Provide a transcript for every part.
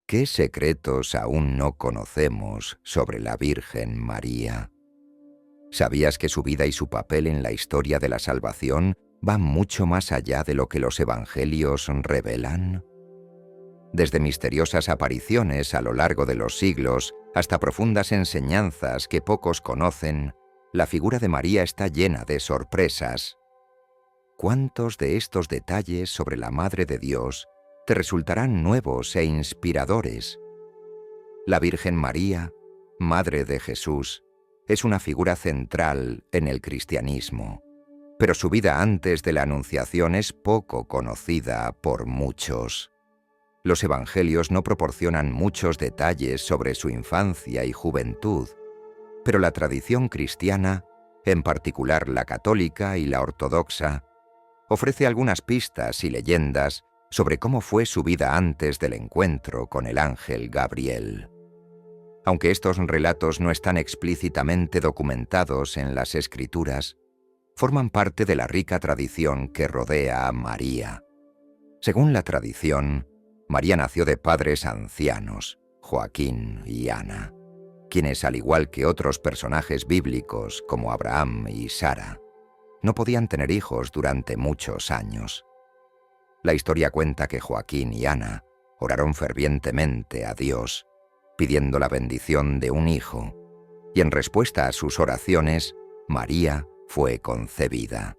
¿Qué secretos aún no conocemos sobre la Virgen María? ¿Sabías que su vida y su papel en la historia de la salvación van mucho más allá de lo que los evangelios revelan? Desde misteriosas apariciones a lo largo de los siglos hasta profundas enseñanzas que pocos conocen, la figura de María está llena de sorpresas. ¿Cuántos de estos detalles sobre la Madre de Dios te resultarán nuevos e inspiradores? La Virgen María, Madre de Jesús, es una figura central en el cristianismo, pero su vida antes de la Anunciación es poco conocida por muchos. Los evangelios no proporcionan muchos detalles sobre su infancia y juventud, pero la tradición cristiana, en particular la católica y la ortodoxa, ofrece algunas pistas y leyendas sobre cómo fue su vida antes del encuentro con el ángel Gabriel. Aunque estos relatos no están explícitamente documentados en las Escrituras, forman parte de la rica tradición que rodea a María. Según la tradición, María nació de padres ancianos, Joaquín y Ana, quienes, al igual que otros personajes bíblicos como Abraham y Sara, no podían tener hijos durante muchos años. La historia cuenta que Joaquín y Ana oraron fervientemente a Dios, pidiendo la bendición de un hijo, y en respuesta a sus oraciones, María fue concebida.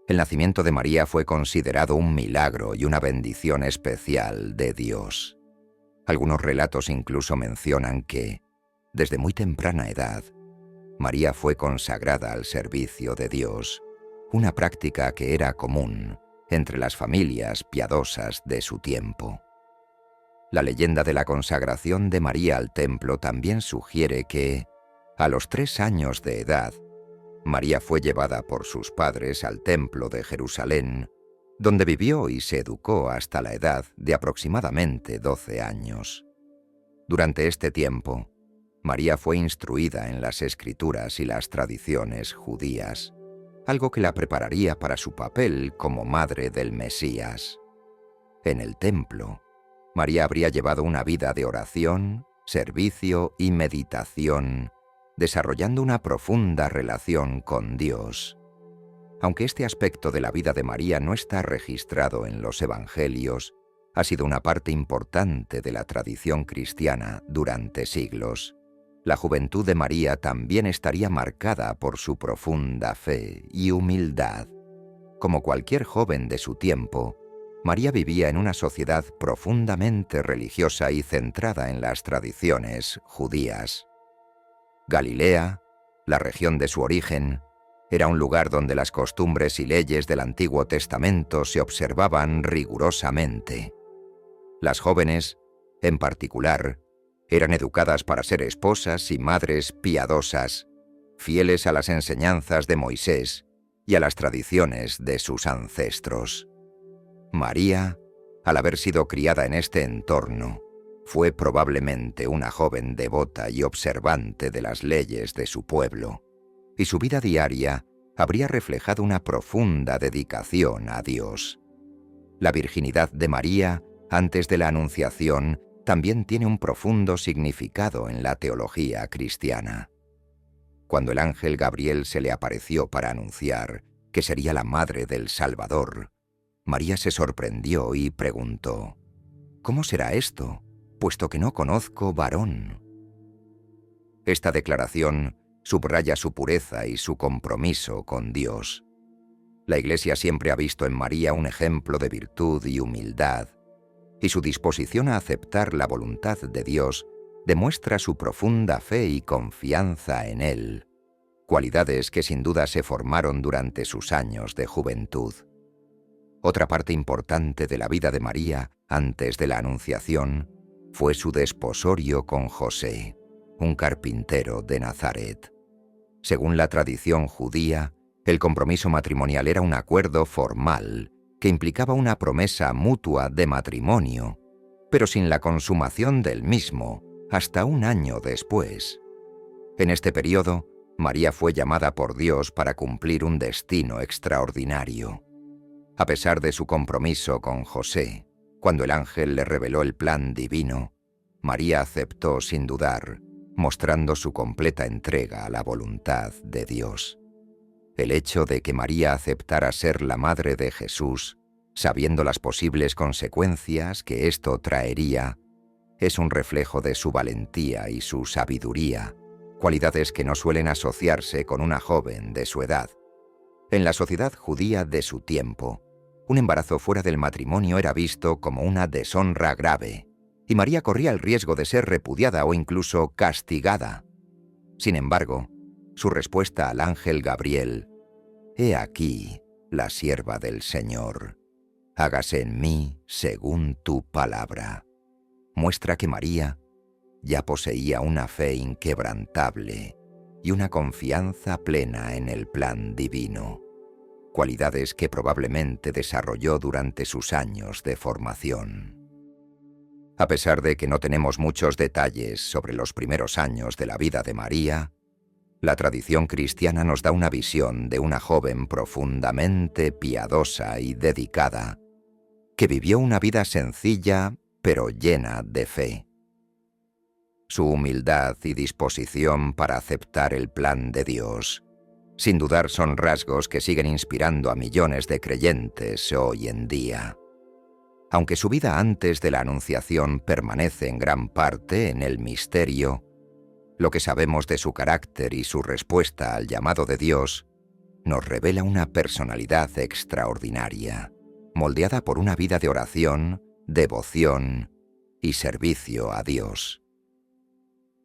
El nacimiento de María fue considerado un milagro y una bendición especial de Dios. Algunos relatos incluso mencionan que, desde muy temprana edad, María fue consagrada al servicio de Dios, una práctica que era común entre las familias piadosas de su tiempo. La leyenda de la consagración de María al templo también sugiere que, a los 3 años de edad, María fue llevada por sus padres al templo de Jerusalén, donde vivió y se educó hasta la edad de aproximadamente 12 años. Durante este tiempo, María fue instruida en las Escrituras y las tradiciones judías, algo que la prepararía para su papel como madre del Mesías. En el templo, María habría llevado una vida de oración, servicio y meditación, desarrollando una profunda relación con Dios. Aunque este aspecto de la vida de María no está registrado en los evangelios, ha sido una parte importante de la tradición cristiana durante siglos. La juventud de María también estaría marcada por su profunda fe y humildad. Como cualquier joven de su tiempo, María vivía en una sociedad profundamente religiosa y centrada en las tradiciones judías. Galilea, la región de su origen, era un lugar donde las costumbres y leyes del Antiguo Testamento se observaban rigurosamente. Las jóvenes, en particular, eran educadas para ser esposas y madres piadosas, fieles a las enseñanzas de Moisés y a las tradiciones de sus ancestros. María, al haber sido criada en este entorno, fue probablemente una joven devota y observante de las leyes de su pueblo, y su vida diaria habría reflejado una profunda dedicación a Dios. La virginidad de María, antes de la Anunciación, también tiene un profundo significado en la teología cristiana. Cuando el ángel Gabriel se le apareció para anunciar que sería la madre del Salvador, María se sorprendió y preguntó: ¿Cómo será esto, puesto que no conozco varón? Esta declaración subraya su pureza y su compromiso con Dios. La Iglesia siempre ha visto en María un ejemplo de virtud y humildad, y su disposición a aceptar la voluntad de Dios demuestra su profunda fe y confianza en Él, cualidades que sin duda se formaron durante sus años de juventud. Otra parte importante de la vida de María, antes de la Anunciación, fue su desposorio con José, un carpintero de Nazaret. Según la tradición judía, el compromiso matrimonial era un acuerdo formal que implicaba una promesa mutua de matrimonio, pero sin la consumación del mismo hasta un año después. En este periodo, María fue llamada por Dios para cumplir un destino extraordinario. A pesar de su compromiso con José, cuando el ángel le reveló el plan divino, María aceptó sin dudar, mostrando su completa entrega a la voluntad de Dios. El hecho de que María aceptara ser la madre de Jesús, sabiendo las posibles consecuencias que esto traería, es un reflejo de su valentía y su sabiduría, cualidades que no suelen asociarse con una joven de su edad. En la sociedad judía de su tiempo, un embarazo fuera del matrimonio era visto como una deshonra grave, y María corría el riesgo de ser repudiada o incluso castigada. Sin embargo, su respuesta al ángel Gabriel, «He aquí la sierva del Señor, hágase en mí según tu palabra», muestra que María ya poseía una fe inquebrantable y una confianza plena en el plan divino, cualidades que probablemente desarrolló durante sus años de formación. A pesar de que no tenemos muchos detalles sobre los primeros años de la vida de María, la tradición cristiana nos da una visión de una joven profundamente piadosa y dedicada, que vivió una vida sencilla pero llena de fe. Su humildad y disposición para aceptar el plan de Dios, sin dudar, son rasgos que siguen inspirando a millones de creyentes hoy en día. Aunque su vida antes de la Anunciación permanece en gran parte en el misterio, lo que sabemos de su carácter y su respuesta al llamado de Dios nos revela una personalidad extraordinaria, moldeada por una vida de oración, devoción y servicio a Dios.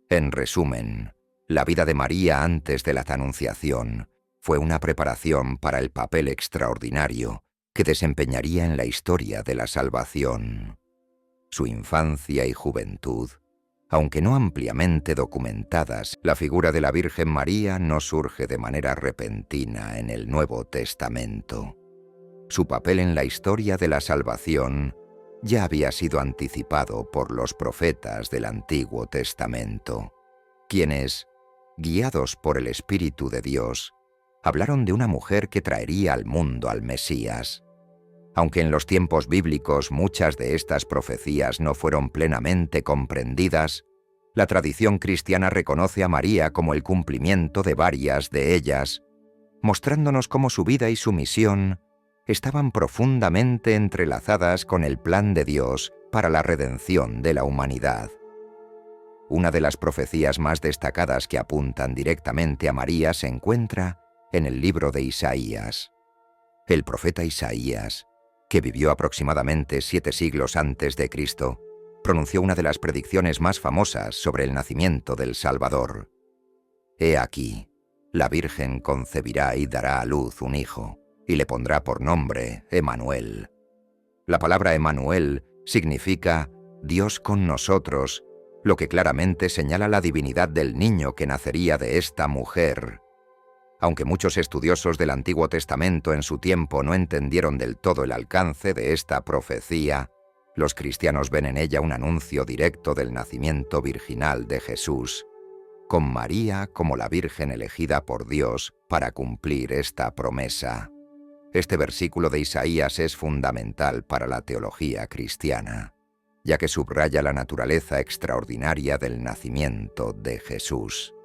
En resumen, la vida de María antes de la Anunciación fue una preparación para el papel extraordinario que desempeñaría en la historia de la salvación. Su infancia y juventud, aunque no ampliamente documentadas, la figura de la Virgen María no surge de manera repentina en el Nuevo Testamento. Su papel en la historia de la salvación ya había sido anticipado por los profetas del Antiguo Testamento, quienes, guiados por el Espíritu de Dios, hablaron de una mujer que traería al mundo al Mesías. Aunque en los tiempos bíblicos muchas de estas profecías no fueron plenamente comprendidas, la tradición cristiana reconoce a María como el cumplimiento de varias de ellas, mostrándonos cómo su vida y su misión estaban profundamente entrelazadas con el plan de Dios para la redención de la humanidad. Una de las profecías más destacadas que apuntan directamente a María se encuentra en el libro de Isaías. El profeta Isaías, que vivió aproximadamente 7 siglos antes de Cristo, pronunció una de las predicciones más famosas sobre el nacimiento del Salvador. «He aquí, la Virgen concebirá y dará a luz un hijo, y le pondrá por nombre Emmanuel». La palabra Emmanuel significa Dios con nosotros, lo que claramente señala la divinidad del niño que nacería de esta mujer. Aunque muchos estudiosos del Antiguo Testamento en su tiempo no entendieron del todo el alcance de esta profecía, los cristianos ven en ella un anuncio directo del nacimiento virginal de Jesús, con María como la Virgen elegida por Dios para cumplir esta promesa. Este versículo de Isaías es fundamental para la teología cristiana, ya que subraya la naturaleza extraordinaria del nacimiento de Jesús.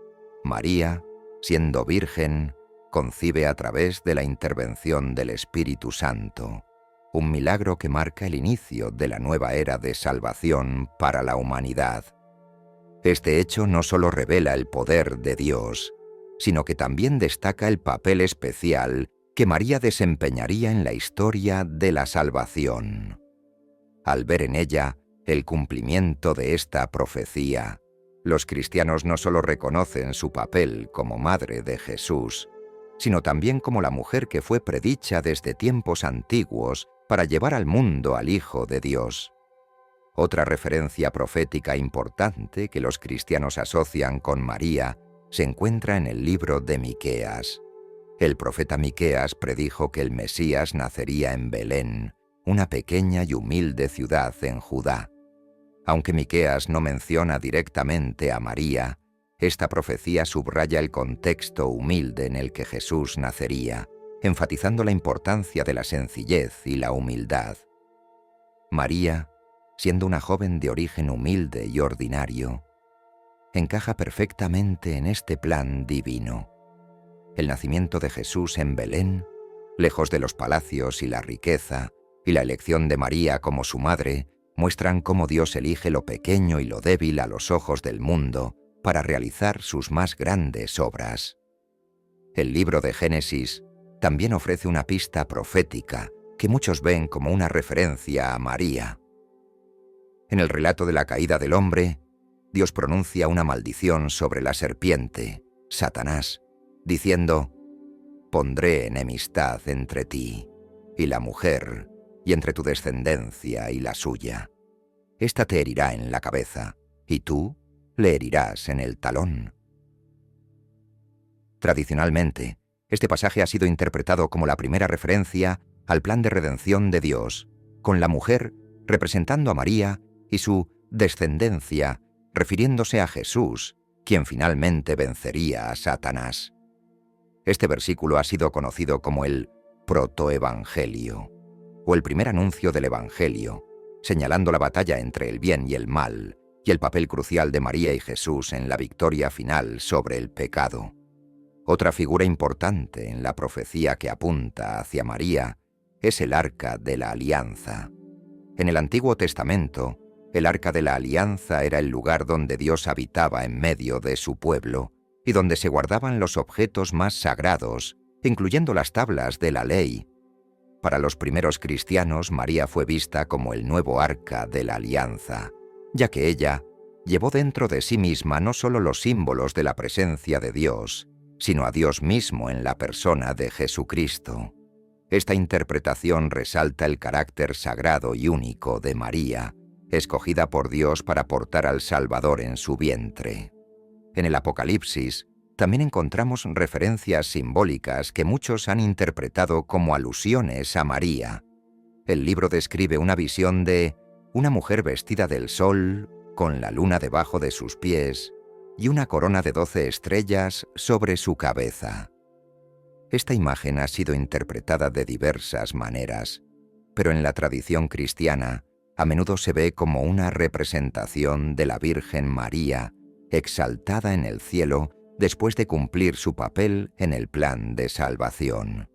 María, siendo virgen, concibe a través de la intervención del Espíritu Santo, un milagro que marca el inicio de la nueva era de salvación para la humanidad. Este hecho no solo revela el poder de Dios, sino que también destaca el papel especial que María desempeñaría en la historia de la salvación. Al ver en ella el cumplimiento de esta profecía, los cristianos no solo reconocen su papel como madre de Jesús, sino también como la mujer que fue predicha desde tiempos antiguos para llevar al mundo al Hijo de Dios. Otra referencia profética importante que los cristianos asocian con María se encuentra en el libro de Miqueas. El profeta Miqueas predijo que el Mesías nacería en Belén, una pequeña y humilde ciudad en Judá. Aunque Miqueas no menciona directamente a María, esta profecía subraya el contexto humilde en el que Jesús nacería, enfatizando la importancia de la sencillez y la humildad. María, siendo una joven de origen humilde y ordinario, encaja perfectamente en este plan divino. El nacimiento de Jesús en Belén, lejos de los palacios y la riqueza, y la elección de María como su madre, muestran cómo Dios elige lo pequeño y lo débil a los ojos del mundo para realizar sus más grandes obras. El libro de Génesis también ofrece una pista profética que muchos ven como una referencia a María. En el relato de la caída del hombre, Dios pronuncia una maldición sobre la serpiente, Satanás, diciendo: «Pondré enemistad entre ti y la mujer, y entre tu descendencia y la suya. Esta te herirá en la cabeza, y tú le herirás en el talón». Tradicionalmente, este pasaje ha sido interpretado como la primera referencia al plan de redención de Dios, con la mujer representando a María y su descendencia refiriéndose a Jesús, quien finalmente vencería a Satanás. Este versículo ha sido conocido como el protoevangelio, o el primer anuncio del Evangelio, señalando la batalla entre el bien y el mal, y el papel crucial de María y Jesús en la victoria final sobre el pecado. Otra figura importante en la profecía que apunta hacia María es el Arca de la Alianza. En el Antiguo Testamento, el Arca de la Alianza era el lugar donde Dios habitaba en medio de su pueblo y donde se guardaban los objetos más sagrados, incluyendo las tablas de la ley. Para los primeros cristianos, María fue vista como el nuevo Arca de la Alianza, ya que ella llevó dentro de sí misma no solo los símbolos de la presencia de Dios, sino a Dios mismo en la persona de Jesucristo. Esta interpretación resalta el carácter sagrado y único de María, escogida por Dios para portar al Salvador en su vientre. En el Apocalipsis también encontramos referencias simbólicas que muchos han interpretado como alusiones a María. El libro describe una visión de una mujer vestida del sol, con la luna debajo de sus pies y una corona de 12 estrellas sobre su cabeza. Esta imagen ha sido interpretada de diversas maneras, pero en la tradición cristiana a menudo se ve como una representación de la Virgen María, exaltada en el cielo después de cumplir su papel en el plan de salvación.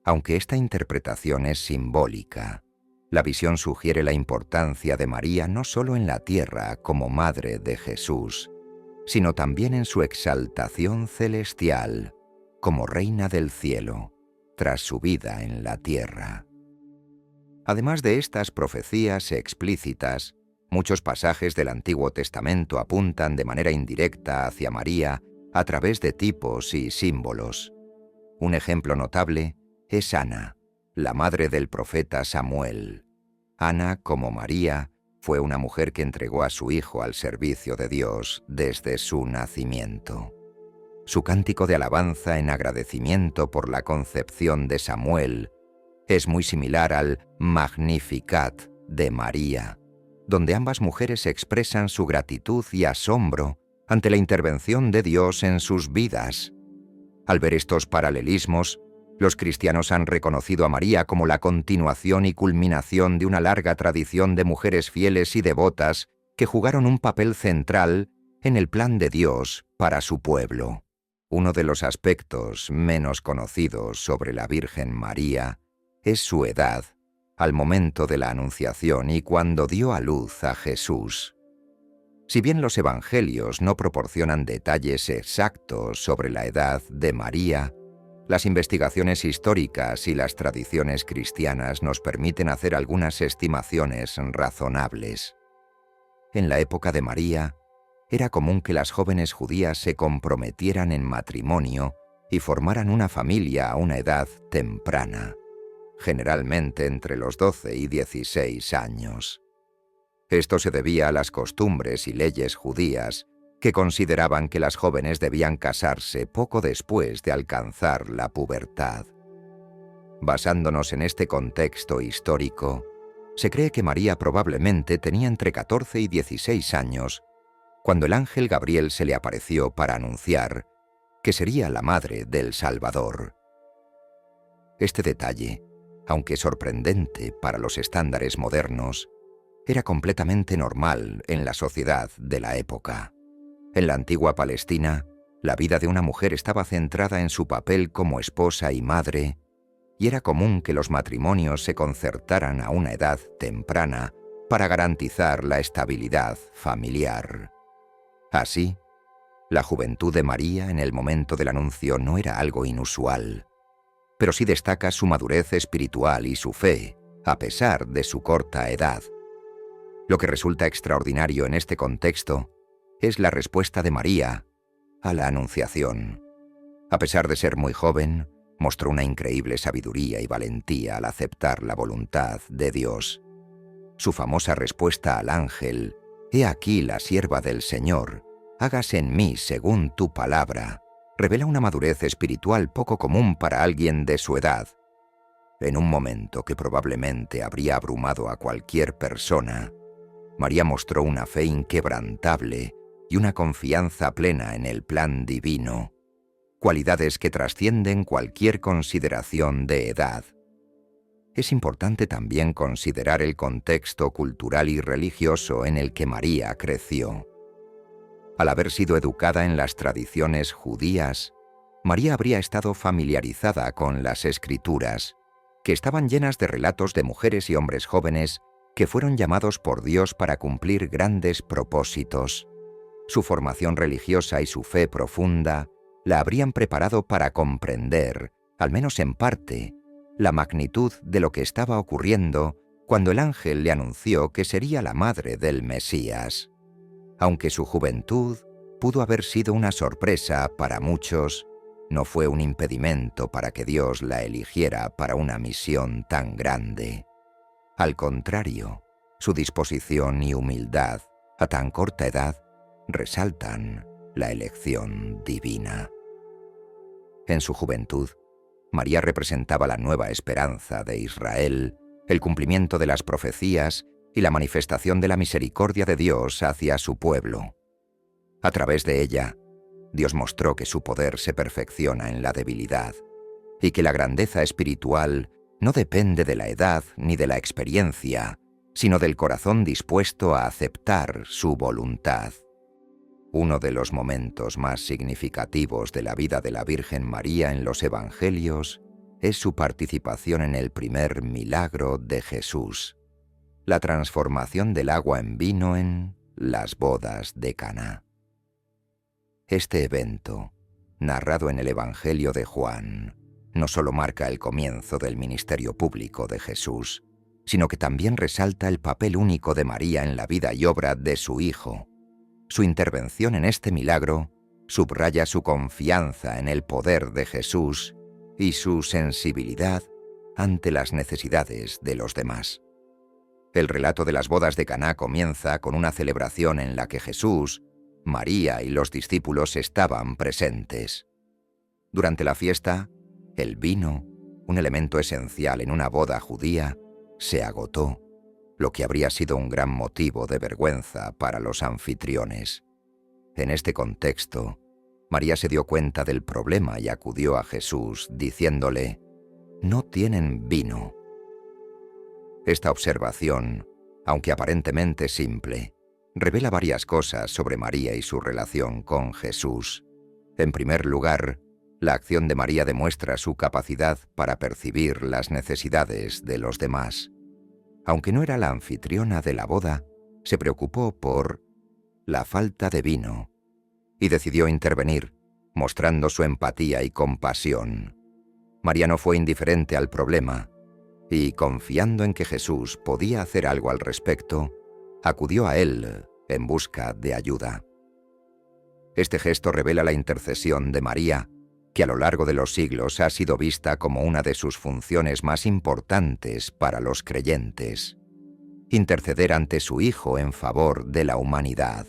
Aunque esta interpretación es simbólica, la visión sugiere la importancia de María no solo en la tierra como madre de Jesús, sino también en su exaltación celestial, como reina del cielo, tras su vida en la tierra. Además de estas profecías explícitas, muchos pasajes del Antiguo Testamento apuntan de manera indirecta hacia María a través de tipos y símbolos. Un ejemplo notable es Ana, la madre del profeta Samuel. Ana, como María, fue una mujer que entregó a su hijo al servicio de Dios desde su nacimiento. Su cántico de alabanza en agradecimiento por la concepción de Samuel es muy similar al Magnificat de María, donde ambas mujeres expresan su gratitud y asombro ante la intervención de Dios en sus vidas. Al ver estos paralelismos, los cristianos han reconocido a María como la continuación y culminación de una larga tradición de mujeres fieles y devotas que jugaron un papel central en el plan de Dios para su pueblo. Uno de los aspectos menos conocidos sobre la Virgen María es su edad, al momento de la Anunciación y cuando dio a luz a Jesús. Si bien los evangelios no proporcionan detalles exactos sobre la edad de María, las investigaciones históricas y las tradiciones cristianas nos permiten hacer algunas estimaciones razonables. En la época de María, era común que las jóvenes judías se comprometieran en matrimonio y formaran una familia a una edad temprana, generalmente entre los 12 y 16 años. Esto se debía a las costumbres y leyes judías, que consideraban que las jóvenes debían casarse poco después de alcanzar la pubertad. Basándonos en este contexto histórico, se cree que María probablemente tenía entre 14 y 16 años cuando el ángel Gabriel se le apareció para anunciar que sería la madre del Salvador. Este detalle, aunque sorprendente para los estándares modernos, era completamente normal en la sociedad de la época. En la antigua Palestina, la vida de una mujer estaba centrada en su papel como esposa y madre, y era común que los matrimonios se concertaran a una edad temprana para garantizar la estabilidad familiar. Así, la juventud de María en el momento del anuncio no era algo inusual, pero sí destaca su madurez espiritual y su fe, a pesar de su corta edad. Lo que resulta extraordinario en este contexto es la respuesta de María a la Anunciación. A pesar de ser muy joven, mostró una increíble sabiduría y valentía al aceptar la voluntad de Dios. Su famosa respuesta al ángel, «He aquí la sierva del Señor, hágase en mí según tu palabra», revela una madurez espiritual poco común para alguien de su edad. En un momento que probablemente habría abrumado a cualquier persona, María mostró una fe inquebrantable y una confianza plena en el plan divino, cualidades que trascienden cualquier consideración de edad. Es importante también considerar el contexto cultural y religioso en el que María creció. Al haber sido educada en las tradiciones judías, María habría estado familiarizada con las Escrituras, que estaban llenas de relatos de mujeres y hombres jóvenes que fueron llamados por Dios para cumplir grandes propósitos. Su formación religiosa y su fe profunda la habrían preparado para comprender, al menos en parte, la magnitud de lo que estaba ocurriendo cuando el ángel le anunció que sería la madre del Mesías. Aunque su juventud pudo haber sido una sorpresa para muchos, no fue un impedimento para que Dios la eligiera para una misión tan grande. Al contrario, su disposición y humildad a tan corta edad resaltan la elección divina. En su juventud, María representaba la nueva esperanza de Israel, el cumplimiento de las profecías y la manifestación de la misericordia de Dios hacia su pueblo. A través de ella, Dios mostró que su poder se perfecciona en la debilidad y que la grandeza espiritual no depende de la edad ni de la experiencia, sino del corazón dispuesto a aceptar su voluntad. Uno de los momentos más significativos de la vida de la Virgen María en los Evangelios es su participación en el primer milagro de Jesús, la transformación del agua en vino en las bodas de Caná. Este evento, narrado en el Evangelio de Juan, no solo marca el comienzo del ministerio público de Jesús, sino que también resalta el papel único de María en la vida y obra de su Hijo. Su intervención en este milagro subraya su confianza en el poder de Jesús y su sensibilidad ante las necesidades de los demás. El relato de las bodas de Caná comienza con una celebración en la que Jesús, María y los discípulos estaban presentes. Durante la fiesta, el vino, un elemento esencial en una boda judía, se agotó, lo que habría sido un gran motivo de vergüenza para los anfitriones. En este contexto, María se dio cuenta del problema y acudió a Jesús diciéndole: «No tienen vino». Esta observación, aunque aparentemente simple, revela varias cosas sobre María y su relación con Jesús. En primer lugar, la acción de María demuestra su capacidad para percibir las necesidades de los demás. Aunque no era la anfitriona de la boda, se preocupó por la falta de vino y decidió intervenir, mostrando su empatía y compasión. María no fue indiferente al problema y, confiando en que Jesús podía hacer algo al respecto, acudió a él en busca de ayuda. Este gesto revela la intercesión de María, que a lo largo de los siglos ha sido vista como una de sus funciones más importantes para los creyentes: interceder ante su Hijo en favor de la humanidad.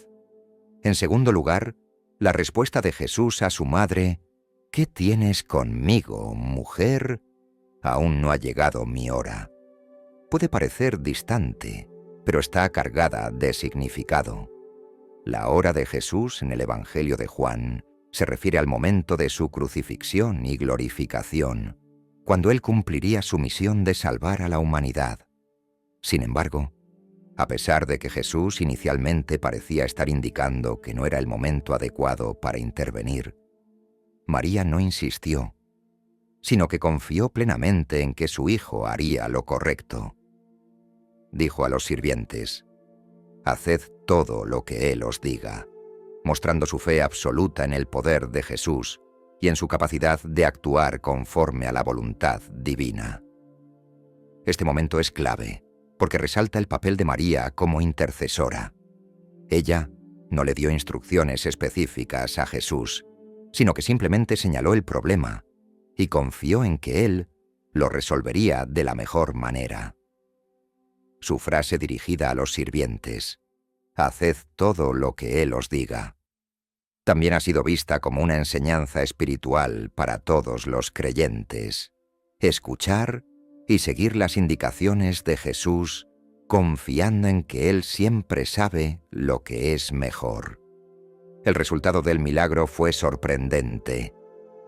En segundo lugar, la respuesta de Jesús a su madre: «¿Qué tienes conmigo, mujer? Aún no ha llegado mi hora». Puede parecer distante, pero está cargada de significado. La hora de Jesús en el Evangelio de Juan se refiere al momento de su crucifixión y glorificación, cuando él cumpliría su misión de salvar a la humanidad. Sin embargo, A pesar de que Jesús inicialmente parecía estar indicando que no era el momento adecuado para intervenir, María no insistió, sino que confió plenamente en que su hijo haría lo correcto. Dijo a los sirvientes: «Haced todo lo que Él os diga», mostrando su fe absoluta en el poder de Jesús y en su capacidad de actuar conforme a la voluntad divina. Este momento es clave, porque resalta el papel de María como intercesora. Ella no le dio instrucciones específicas a Jesús, sino que simplemente señaló el problema y confió en que Él lo resolvería de la mejor manera. Su frase dirigida a los sirvientes: «Haced todo lo que Él os diga», también ha sido vista como una enseñanza espiritual para todos los creyentes. Escuchar y seguir las indicaciones de Jesús, confiando en que Él siempre sabe lo que es mejor. El resultado del milagro fue sorprendente.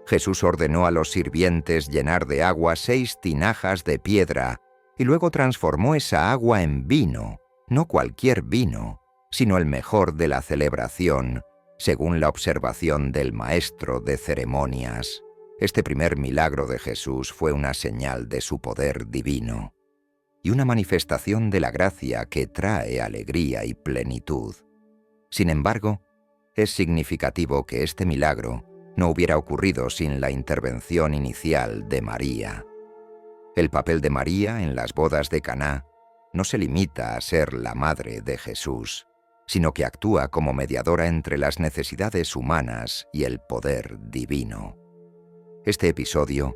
Jesús ordenó a los sirvientes llenar de agua 6 tinajas de piedra y luego transformó esa agua en vino, no cualquier vino, sino el mejor de la celebración, según la observación del maestro de ceremonias. Este primer milagro de Jesús fue una señal de su poder divino y una manifestación de la gracia que trae alegría y plenitud. Sin embargo, es significativo que este milagro no hubiera ocurrido sin la intervención inicial de María. El papel de María en las bodas de Caná no se limita a ser la madre de Jesús, sino que actúa como mediadora entre las necesidades humanas y el poder divino. Este episodio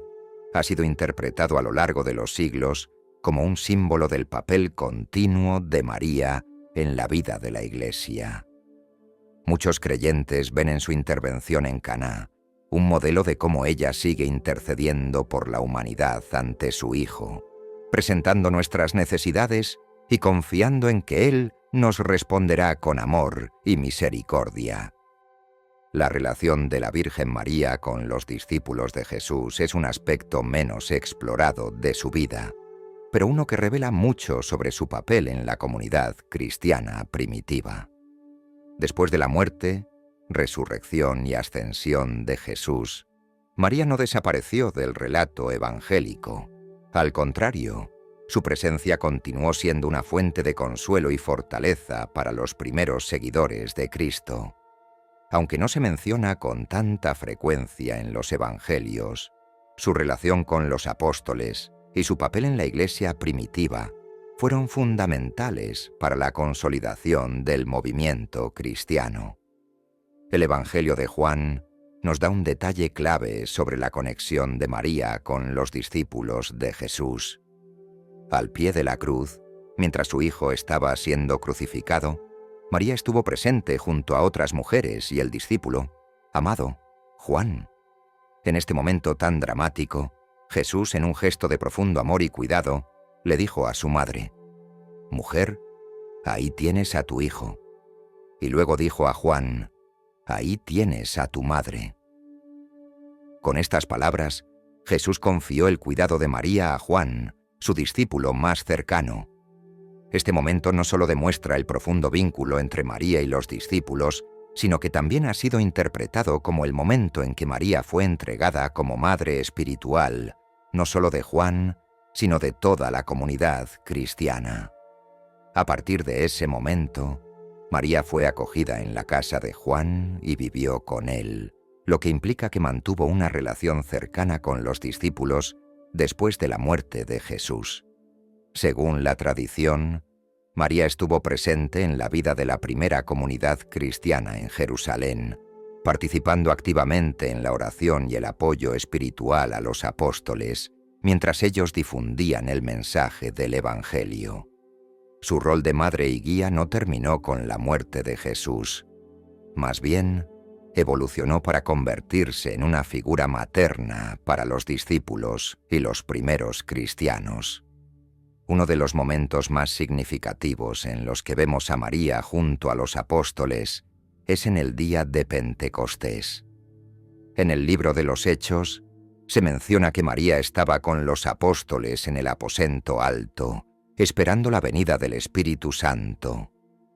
ha sido interpretado a lo largo de los siglos como un símbolo del papel continuo de María en la vida de la Iglesia. Muchos creyentes ven en su intervención en Caná un modelo de cómo ella sigue intercediendo por la humanidad ante su Hijo, presentando nuestras necesidades y confiando en que Él nos responderá con amor y misericordia. La relación de la Virgen María con los discípulos de Jesús es un aspecto menos explorado de su vida, pero uno que revela mucho sobre su papel en la comunidad cristiana primitiva. Después de la muerte, resurrección y ascensión de Jesús, María no desapareció del relato evangélico. Al contrario, su presencia continuó siendo una fuente de consuelo y fortaleza para los primeros seguidores de Cristo. Aunque no se menciona con tanta frecuencia en los evangelios, su relación con los apóstoles y su papel en la Iglesia primitiva fueron fundamentales para la consolidación del movimiento cristiano. El Evangelio de Juan nos da un detalle clave sobre la conexión de María con los discípulos de Jesús. Al pie de la cruz, mientras su hijo estaba siendo crucificado, María estuvo presente junto a otras mujeres y el discípulo, amado, Juan. En este momento tan dramático, Jesús, en un gesto de profundo amor y cuidado, le dijo a su madre: «Mujer, ahí tienes a tu hijo». Y luego dijo a Juan: «Ahí tienes a tu madre». Con estas palabras, Jesús confió el cuidado de María a Juan, su discípulo más cercano. Este momento no solo demuestra el profundo vínculo entre María y los discípulos, sino que también ha sido interpretado como el momento en que María fue entregada como madre espiritual, no solo de Juan, sino de toda la comunidad cristiana. A partir de ese momento, María fue acogida en la casa de Juan y vivió con él, lo que implica que mantuvo una relación cercana con los discípulos después de la muerte de Jesús. Según la tradición, María estuvo presente en la vida de la primera comunidad cristiana en Jerusalén, participando activamente en la oración y el apoyo espiritual a los apóstoles, mientras ellos difundían el mensaje del Evangelio. Su rol de madre y guía no terminó con la muerte de Jesús. Más bien, evolucionó para convertirse en una figura materna para los discípulos y los primeros cristianos. Uno de los momentos más significativos en los que vemos a María junto a los apóstoles es en el día de Pentecostés. En el libro de los Hechos, se menciona que María estaba con los apóstoles en el aposento alto, esperando la venida del Espíritu Santo.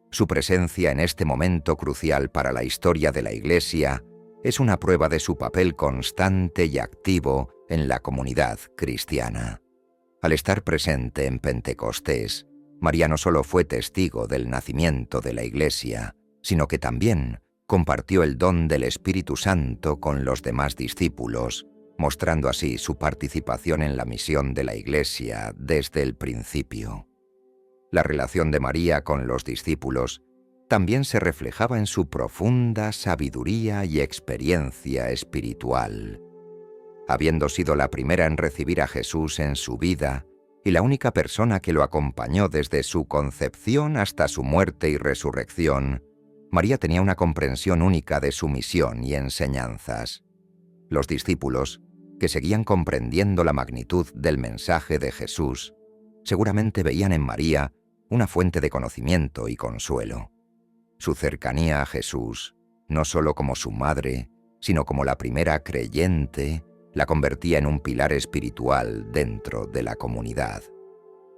Su presencia en este momento crucial para la historia de la Iglesia es una prueba de su papel constante y activo en la comunidad cristiana. Al estar presente en Pentecostés, María no solo fue testigo del nacimiento de la Iglesia, sino que también compartió el don del Espíritu Santo con los demás discípulos, mostrando así su participación en la misión de la Iglesia desde el principio. La relación de María con los discípulos también se reflejaba en su profunda sabiduría y experiencia espiritual. Habiendo sido la primera en recibir a Jesús en su vida y la única persona que lo acompañó desde su concepción hasta su muerte y resurrección, María tenía una comprensión única de su misión y enseñanzas. Los discípulos, que seguían comprendiendo la magnitud del mensaje de Jesús, seguramente veían en María una fuente de conocimiento y consuelo. Su cercanía a Jesús, no solo como su madre, sino como la primera creyente, la convertía en un pilar espiritual dentro de la comunidad.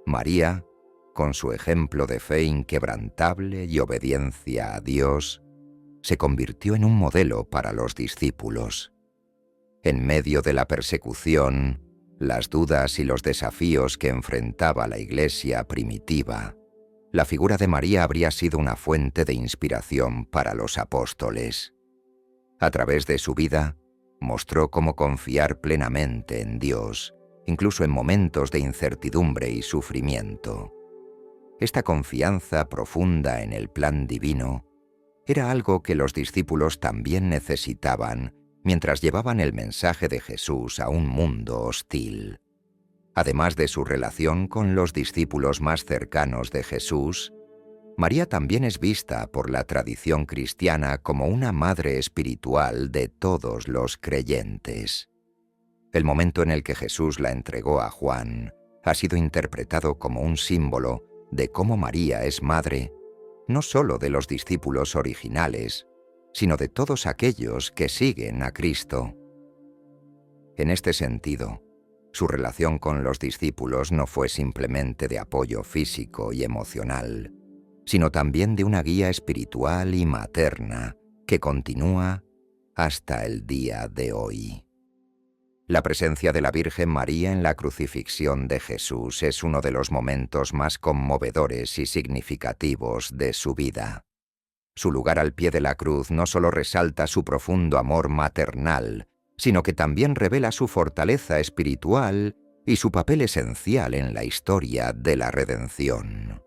María, con su ejemplo de fe inquebrantable y obediencia a Dios, se convirtió en un modelo para los discípulos. En medio de la persecución, las dudas y los desafíos que enfrentaba la Iglesia primitiva, la figura de María habría sido una fuente de inspiración para los apóstoles. A través de su vida, mostró cómo confiar plenamente en Dios, incluso en momentos de incertidumbre y sufrimiento. Esta confianza profunda en el plan divino era algo que los discípulos también necesitaban mientras llevaban el mensaje de Jesús a un mundo hostil. Además de su relación con los discípulos más cercanos de Jesús, María también es vista por la tradición cristiana como una madre espiritual de todos los creyentes. El momento en el que Jesús la entregó a Juan ha sido interpretado como un símbolo de cómo María es madre, no solo de los discípulos originales, sino de todos aquellos que siguen a Cristo. En este sentido, su relación con los discípulos no fue simplemente de apoyo físico y emocional, sino también de una guía espiritual y materna que continúa hasta el día de hoy. La presencia de la Virgen María en la crucifixión de Jesús es uno de los momentos más conmovedores y significativos de su vida. Su lugar al pie de la cruz no solo resalta su profundo amor maternal, sino que también revela su fortaleza espiritual y su papel esencial en la historia de la redención.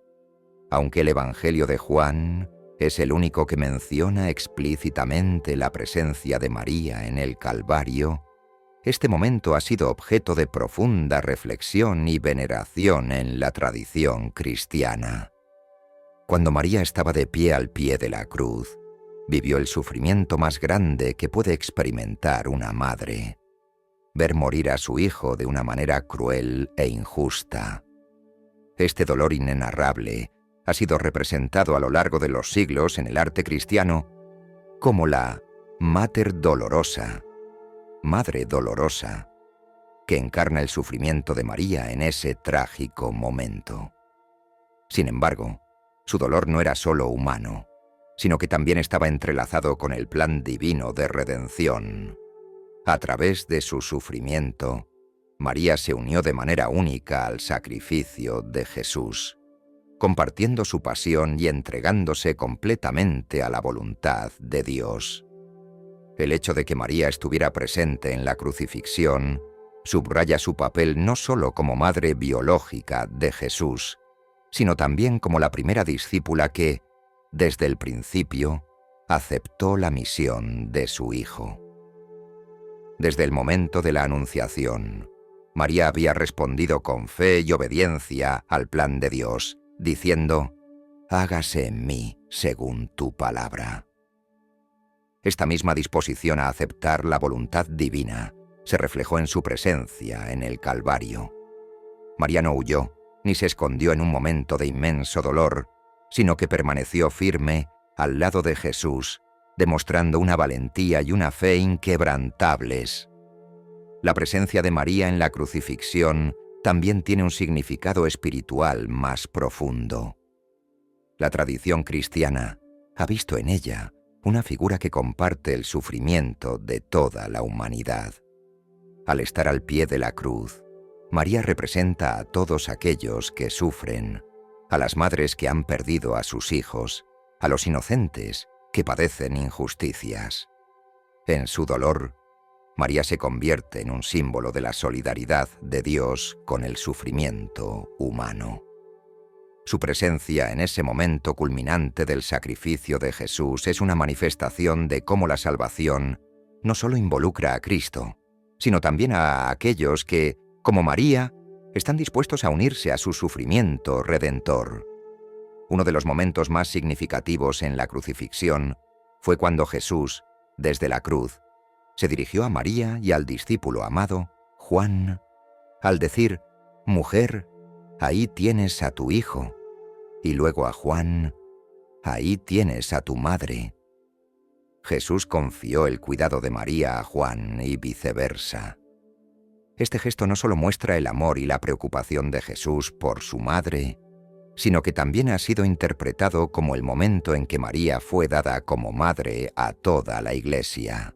Aunque el Evangelio de Juan es el único que menciona explícitamente la presencia de María en el Calvario, este momento ha sido objeto de profunda reflexión y veneración en la tradición cristiana. Cuando María estaba de pie al pie de la cruz, vivió el sufrimiento más grande que puede experimentar una madre: ver morir a su hijo de una manera cruel e injusta. Este dolor inenarrable ha sido representado a lo largo de los siglos en el arte cristiano como la Mater Dolorosa, Madre Dolorosa, que encarna el sufrimiento de María en ese trágico momento. Sin embargo, su dolor no era solo humano, sino que también estaba entrelazado con el plan divino de redención. A través de su sufrimiento, María se unió de manera única al sacrificio de Jesús, compartiendo su pasión y entregándose completamente a la voluntad de Dios. El hecho de que María estuviera presente en la crucifixión subraya su papel no solo como madre biológica de Jesús, sino también como la primera discípula que, desde el principio, aceptó la misión de su Hijo. Desde el momento de la Anunciación, María había respondido con fe y obediencia al plan de Dios, diciendo: «Hágase en mí según tu palabra». Esta misma disposición a aceptar la voluntad divina se reflejó en su presencia en el Calvario. María no huyó ni se escondió en un momento de inmenso dolor, sino que permaneció firme al lado de Jesús, demostrando una valentía y una fe inquebrantables. La presencia de María en la crucifixión también tiene un significado espiritual más profundo. La tradición cristiana ha visto en ella una figura que comparte el sufrimiento de toda la humanidad. Al estar al pie de la cruz, María representa a todos aquellos que sufren, a las madres que han perdido a sus hijos, a los inocentes que padecen injusticias. En su dolor, María se convierte en un símbolo de la solidaridad de Dios con el sufrimiento humano. Su presencia en ese momento culminante del sacrificio de Jesús es una manifestación de cómo la salvación no solo involucra a Cristo, sino también a aquellos que, como María, están dispuestos a unirse a su sufrimiento redentor. Uno de los momentos más significativos en la crucifixión fue cuando Jesús, desde la cruz, se dirigió a María y al discípulo amado, Juan, al decir: «Mujer, ahí tienes a tu hijo», y luego a Juan: «Ahí tienes a tu madre». Jesús confió el cuidado de María a Juan y viceversa. Este gesto no solo muestra el amor y la preocupación de Jesús por su madre, sino que también ha sido interpretado como el momento en que María fue dada como madre a toda la Iglesia.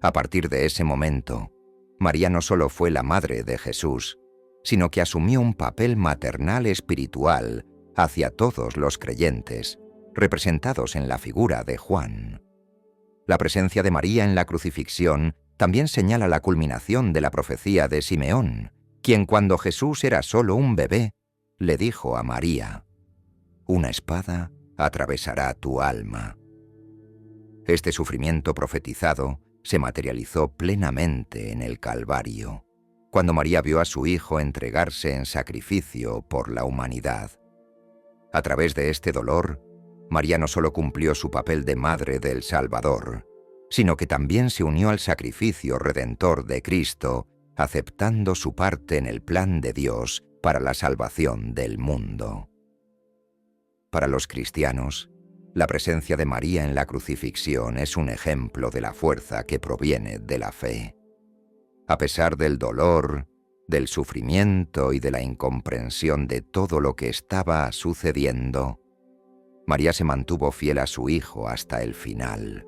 A partir de ese momento, María no solo fue la madre de Jesús, sino que asumió un papel maternal espiritual hacia todos los creyentes, representados en la figura de Juan. La presencia de María en la crucifixión también señala la culminación de la profecía de Simeón, quien cuando Jesús era solo un bebé, le dijo a María: «Una espada atravesará tu alma». Este sufrimiento profetizado se materializó plenamente en el Calvario, cuando María vio a su hijo entregarse en sacrificio por la humanidad. A través de este dolor, María no solo cumplió su papel de madre del Salvador, sino que también se unió al sacrificio redentor de Cristo, aceptando su parte en el plan de Dios para la salvación del mundo. Para los cristianos, la presencia de María en la crucifixión es un ejemplo de la fuerza que proviene de la fe. A pesar del dolor, del sufrimiento y de la incomprensión de todo lo que estaba sucediendo, María se mantuvo fiel a su Hijo hasta el final.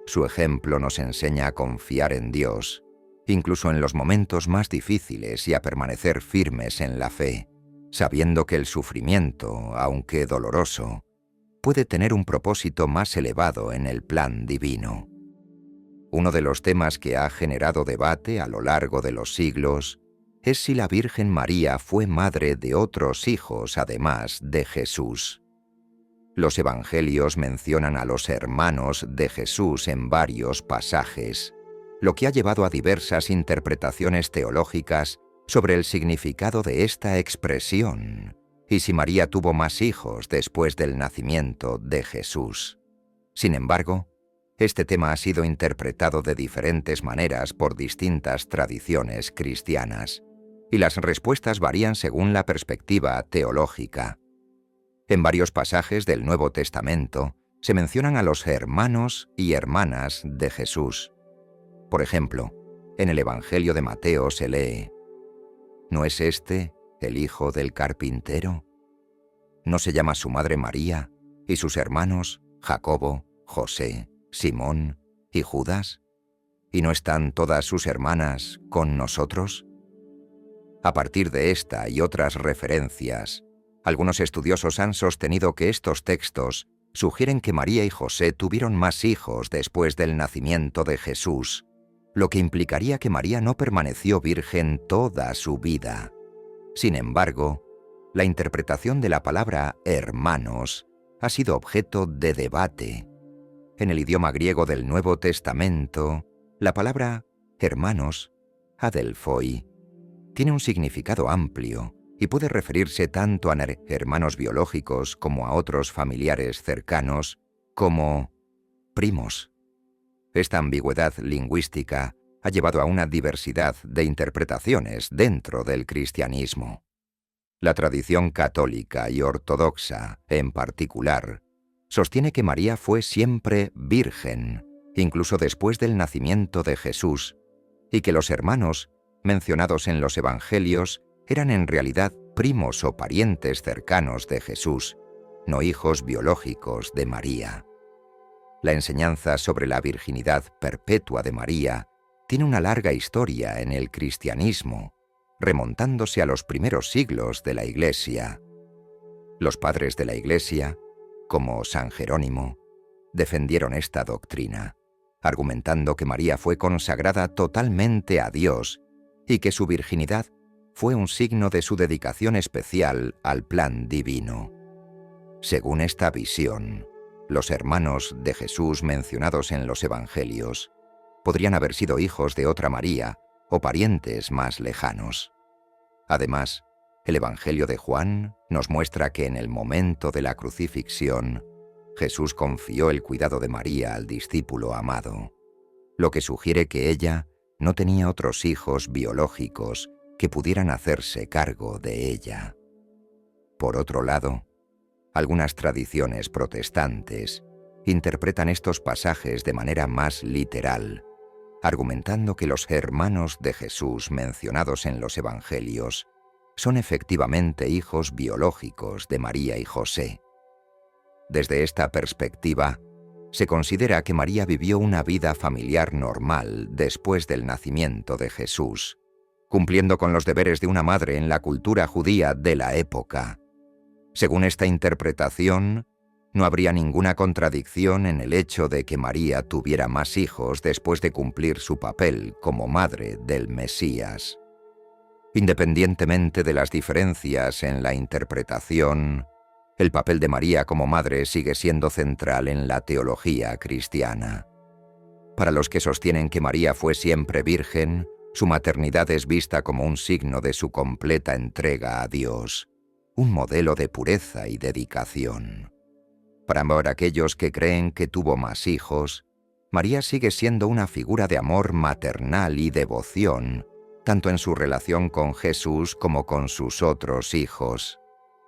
Su ejemplo nos enseña a confiar en Dios, incluso en los momentos más difíciles, y a permanecer firmes en la fe, sabiendo que el sufrimiento, aunque doloroso, puede tener un propósito más elevado en el plan divino. Uno de los temas que ha generado debate a lo largo de los siglos es si la Virgen María fue madre de otros hijos además de Jesús. Los evangelios mencionan a los hermanos de Jesús en varios pasajes, lo que ha llevado a diversas interpretaciones teológicas sobre el significado de esta expresión y si María tuvo más hijos después del nacimiento de Jesús. Sin embargo, este tema ha sido interpretado de diferentes maneras por distintas tradiciones cristianas, y las respuestas varían según la perspectiva teológica. En varios pasajes del Nuevo Testamento se mencionan a los hermanos y hermanas de Jesús. Por ejemplo, en el Evangelio de Mateo se lee: ¿No es este el hijo del carpintero? ¿No se llama su madre María y sus hermanos Jacobo, José, Simón y Judas? ¿Y no están todas sus hermanas con nosotros? A partir de esta y otras referencias, algunos estudiosos han sostenido que estos textos sugieren que María y José tuvieron más hijos después del nacimiento de Jesús, lo que implicaría que María no permaneció virgen toda su vida. Sin embargo, la interpretación de la palabra hermanos ha sido objeto de debate. En el idioma griego del Nuevo Testamento, la palabra hermanos, adelphoi, tiene un significado amplio y puede referirse tanto a hermanos biológicos como a otros familiares cercanos, como primos. Esta ambigüedad lingüística ha llevado a una diversidad de interpretaciones dentro del cristianismo. La tradición católica y ortodoxa, en particular, sostiene que María fue siempre virgen, incluso después del nacimiento de Jesús, y que los hermanos, mencionados en los evangelios, eran en realidad primos o parientes cercanos de Jesús, no hijos biológicos de María. La enseñanza sobre la virginidad perpetua de María tiene una larga historia en el cristianismo, remontándose a los primeros siglos de la Iglesia. Los padres de la Iglesia, como San Jerónimo, defendieron esta doctrina, argumentando que María fue consagrada totalmente a Dios y que su virginidad fue un signo de su dedicación especial al plan divino. Según esta visión, los hermanos de Jesús mencionados en los Evangelios podrían haber sido hijos de otra María o parientes más lejanos. Además, el Evangelio de Juan nos muestra que en el momento de la crucifixión, Jesús confió el cuidado de María al discípulo amado, lo que sugiere que ella no tenía otros hijos biológicos que pudieran hacerse cargo de ella. Por otro lado, algunas tradiciones protestantes interpretan estos pasajes de manera más literal, argumentando que los hermanos de Jesús mencionados en los Evangelios son efectivamente hijos biológicos de María y José. Desde esta perspectiva, se considera que María vivió una vida familiar normal después del nacimiento de Jesús, cumpliendo con los deberes de una madre en la cultura judía de la época. Según esta interpretación, no habría ninguna contradicción en el hecho de que María tuviera más hijos después de cumplir su papel como madre del Mesías. Independientemente de las diferencias en la interpretación, el papel de María como madre sigue siendo central en la teología cristiana. Para los que sostienen que María fue siempre virgen, su maternidad es vista como un signo de su completa entrega a Dios, un modelo de pureza y dedicación. Para aquellos que creen que tuvo más hijos, María sigue siendo una figura de amor maternal y devoción, tanto en su relación con Jesús como con sus otros hijos.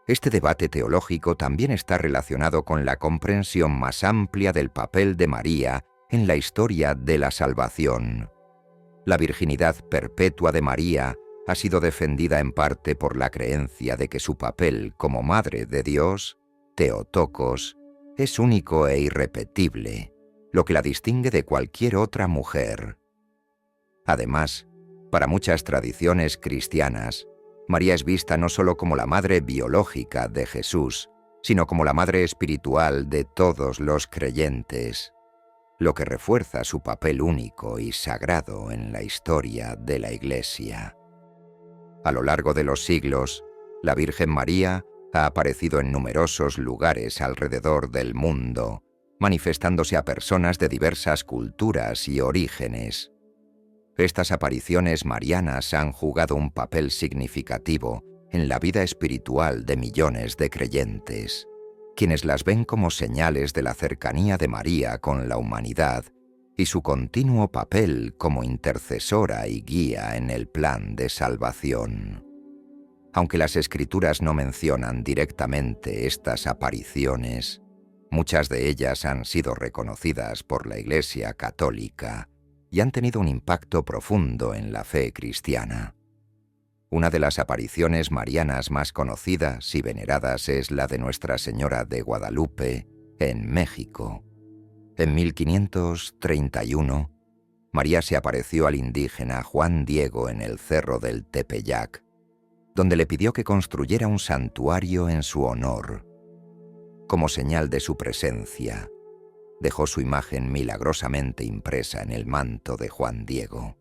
Este debate teológico también está relacionado con la comprensión más amplia del papel de María en la historia de la salvación. La virginidad perpetua de María ha sido defendida en parte por la creencia de que su papel como Madre de Dios, Theotokos, es único e irrepetible, lo que la distingue de cualquier otra mujer. Además, para muchas tradiciones cristianas, María es vista no solo como la madre biológica de Jesús, sino como la madre espiritual de todos los creyentes, lo que refuerza su papel único y sagrado en la historia de la Iglesia. A lo largo de los siglos, la Virgen María ha aparecido en numerosos lugares alrededor del mundo, manifestándose a personas de diversas culturas y orígenes. Estas apariciones marianas han jugado un papel significativo en la vida espiritual de millones de creyentes, quienes las ven como señales de la cercanía de María con la humanidad y su continuo papel como intercesora y guía en el plan de salvación. Aunque las Escrituras no mencionan directamente estas apariciones, muchas de ellas han sido reconocidas por la Iglesia Católica y han tenido un impacto profundo en la fe cristiana. Una de las apariciones marianas más conocidas y veneradas es la de Nuestra Señora de Guadalupe, en México. En 1531, María se apareció al indígena Juan Diego en el Cerro del Tepeyac, donde le pidió que construyera un santuario en su honor. Como señal de su presencia, dejó su imagen milagrosamente impresa en el manto de Juan Diego,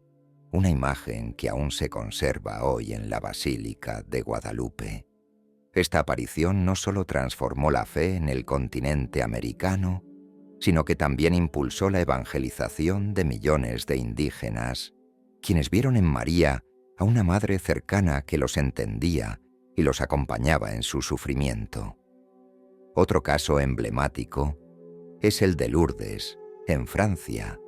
una imagen que aún se conserva hoy en la Basílica de Guadalupe. Esta aparición no solo transformó la fe en el continente americano, sino que también impulsó la evangelización de millones de indígenas, quienes vieron en María a una madre cercana que los entendía y los acompañaba en su sufrimiento. Otro caso emblemático es el de Lourdes, en Francia.